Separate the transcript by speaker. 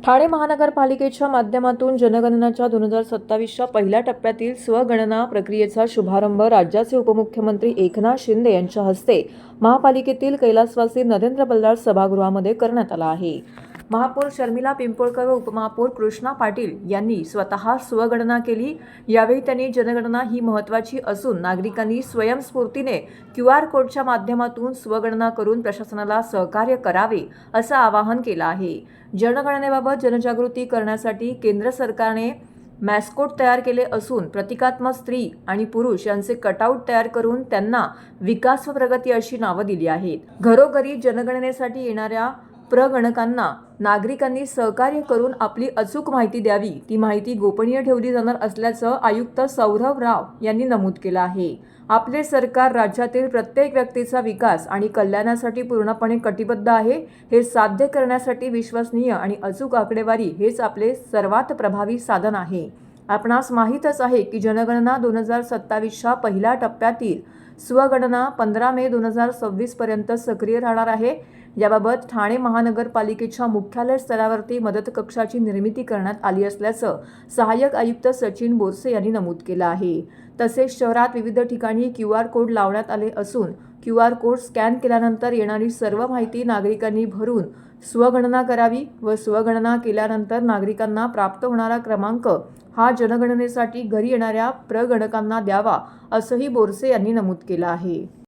Speaker 1: ठाणे महानगरपालिकेच्या माध्यमातून जनगणनाच्या 2027च्या पहिल्या टप्प्यातील स्वगणना प्रक्रियेचा शुभारंभ राज्याचे उपमुख्यमंत्री एकनाथ शिंदे यांच्या हस्ते महापालिकेतील कैलासवासी नरेंद्र बल्लाळ सभागृहामध्ये करण्यात आला आहे। महापौर शर्मिला पिंपळकर व उपमहापौर कृष्णा पाटील यांनी स्वतः स्वगणना केली। यावेळी त्यांनी जनगणना ही महत्त्वाची असून नागरिकांनी स्वयंस्फूर्तीने QR कोडच्या माध्यमातून स्वगणना करून प्रशासनाला सहकार्य करावे असं आवाहन केलं आहे। जनगणनेबाबत जनजागृती करण्यासाठी केंद्र सरकारने मॅस्कोट तयार केले असून प्रतिकात्मक स्त्री आणि पुरुष यांचे कटआउट तयार करून त्यांना विकास व प्रगती अशी नावं दिली आहेत। घरोघरी जनगणनेसाठी येणाऱ्या प्रगणकांना नागरिकांनी सहकार्य करून आपली अचूक माहिती द्यावी। ती माहिती गोपनीय ठेवली जाणार असल्याचं आयुक्त सौरभ राव यांनी नमूद केलं आहे। आपले सरकार राज्यातील प्रत्येक व्यक्तीचा विकास आणि कल्याणासाठी पूर्णपणे कटिबद्ध आहे। हे साध्य करण्यासाठी विश्वसनीय आणि अचूक आकडेवारी हेच आपले सर्वात प्रभावी साधन आहे। आपणास माहीतच आहे की जनगणना 2027च्या पहिल्या टप्प्यातील स्वगणना 15 मे 2026 पर्यंत सक्रिय राहणार आहे। याबाबत ठाणे महानगरपालिकेच्या मुख्यालय स्तरावरती मदत कक्षाची निर्मिती करण्यात आली असल्याचं सहाय्यक आयुक्त सचिन बोरसे यांनी नमूद केलं आहे। तसेच शहरात विविध ठिकाणी QR कोड लावण्यात आले असून QR कोड स्कॅन केल्यानंतर येणारी सर्व माहिती नागरिकांनी भरून स्वगणना करावी व स्वगणना केल्यानंतर नागरिकांना प्राप्त होणारा क्रमांक हा जनगणनेसाठी घरी येणाऱ्या प्रगणकांना द्यावा असंही बोरसे यांनी नमूद केलं आहे।